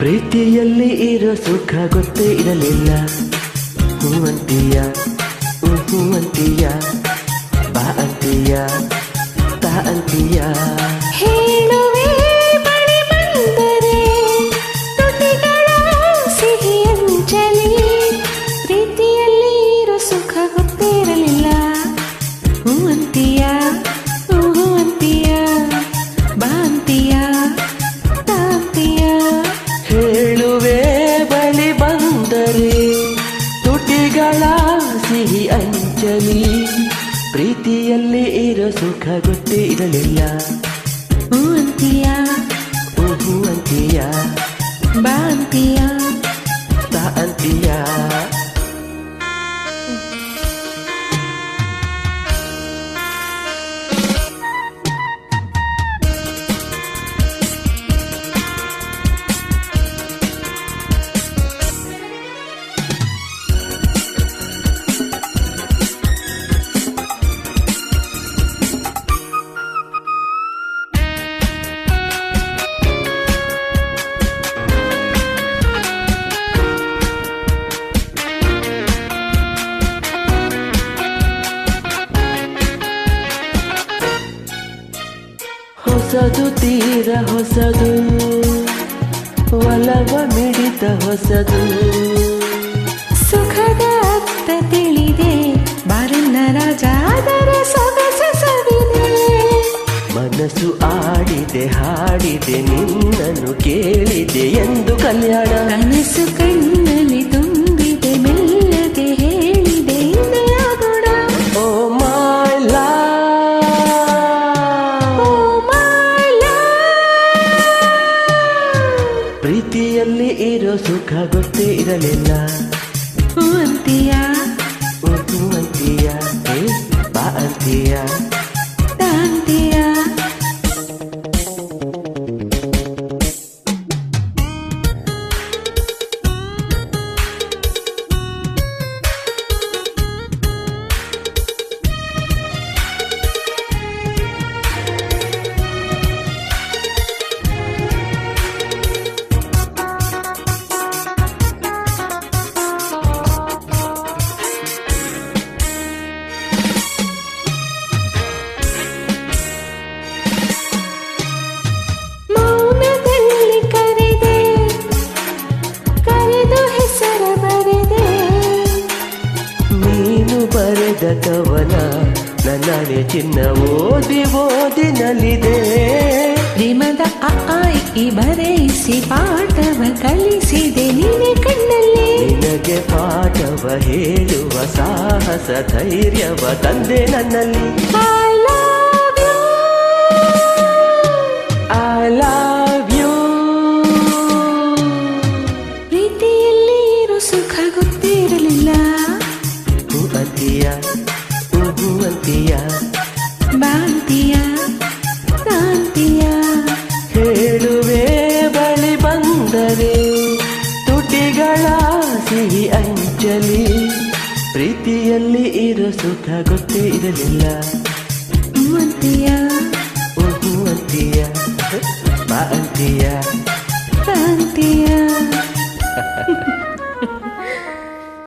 ಪ್ರೀತಿಯಲ್ಲಿ ಇರೋ ಸುಖ ಗೊತ್ತೇ ಇರಲಿಲ್ಲ. ಹೂವಂತೀಯ ಹೂವಂತೀಯ ಬಾ ಅಂತೀಯ ತಾ ಅಂತೀಯ. ಹೇಳುವೆ ಬಳಿ ಬಂದರೆ ತುಟಿಗಳ ಸಿಹಿ ಅಂಚಲಿ. ಪ್ರೀತಿಯಲ್ಲಿ ಇರೋ ಸುಖ ಗೊತ್ತೇ ಇರಲಿಲ್ಲ. ಹೂವಂತೀಯ ಹೂವಂತೀಯ ಬಾ ಅಂತೀಯ ತಾ ಅಂತೀಯ. ಹೇಳುವೆ ಬಳಿ ಬಂದರೆ ತುಟಿಗಳ ಸಿಹಿ ಅಂಚಲಿ. ಪ್ರೀತಿಯಲ್ಲಿ ಇರೋ ಸುಖ ಗೊತ್ತೇ ಇರಲಿಲ್ಲ. ಹೂವಂತೀಯ ಹೂವಂತೀಯ ಬಾ ಅಂತೀಯ ತಾ ಅಂತೀಯ. ಹೊಸದು ತೀರ ಹೊಸದು, ಒಲವ ಮಿಡಿತ ಹೊಸದು. ಸುಖದ ಅರ್ಥ ತಿಳಿದೆ ಬಾರನ್ನ ರಾಜ ಅದರ ಸೊಗಸ ಸವಿದೆ. ಮನಸ್ಸು ಆಡಿದೆ ಹಾಡಿದೆ ನಿನ್ನನ್ನು ಕೇಳಿದೆ ಎಂದು ಕಲ್ಯಾಣ. ಕನಸು ಕಣ್ಣಲ್ಲಿ ತುಂಬಿದೆ ಮೆಲ್ಲಗೆ ಹೇಳಿದೆ ಇಂದೆಯ ಗುಣ. Oh my love, oh my love. ಪ್ರೀತಿಯಲ್ಲಿ ಇರೋ ಸುಖ ಗೊತ್ತೇ ಇರಲಿಲ್ಲ. ಹೂವಂತೀಯ ಹೂವಂತೀಯ ಬಾ ಅಂತೀಯ ತಾ ಅಂತೀಯ. ಮೌನದಲ್ಲಿ ಕರೆದೆ ಕರೆದು ಹೆಸರ ಬರೆದೆ. ನೀನು ಬರೆದ ಕವನ ನನ್ನನೆ ಚಿನ್ನ ಓದಿ ಓದಿ ನಲಿದೆ. ಪ್ರೇಮದ ಅ ಆ ಇ ಈ ಬರೆಯಿಸಿ ಪಾಠವ ಕಲಿಸಿದೆ ನಿನ್ನೆ ಕಣ್ಣಲ್ಲಿ. ನಿನಗೆ ಪಾಠವ ಹೇಳುವ ಸಾಹಸ ಧೈರ್ಯವ ತಂದೆ ನನ್ನಲ್ಲಿ. I love you. I love you. ಪ್ರೀತಿಯಲ್ಲಿ ಇರೋ ಸುಖ ಗೊತ್ತಿರಲಿಲ್ಲ. ಹೂವಂತೀಯ ಹೂವಂತೀಯ ಬಾ ಅಂತೀಯ ತಾ ಅಂತೀಯ. ಹೇಳುವೆ ಬಳಿ ಬಂದರೆ ತುಟಿಗಳ ಸಿಹಿ ಅಂಚಲಿ. ಪ್ರೀತಿಯಲ್ಲಿ ಇರೋ ಸುಖ ಗೊತ್ತೇ ಇರಲಿಲ್ಲ. ಹೂವಂತೀಯ ಹೂವಂತೀಯ ಬಾ ಅಂತೀಯ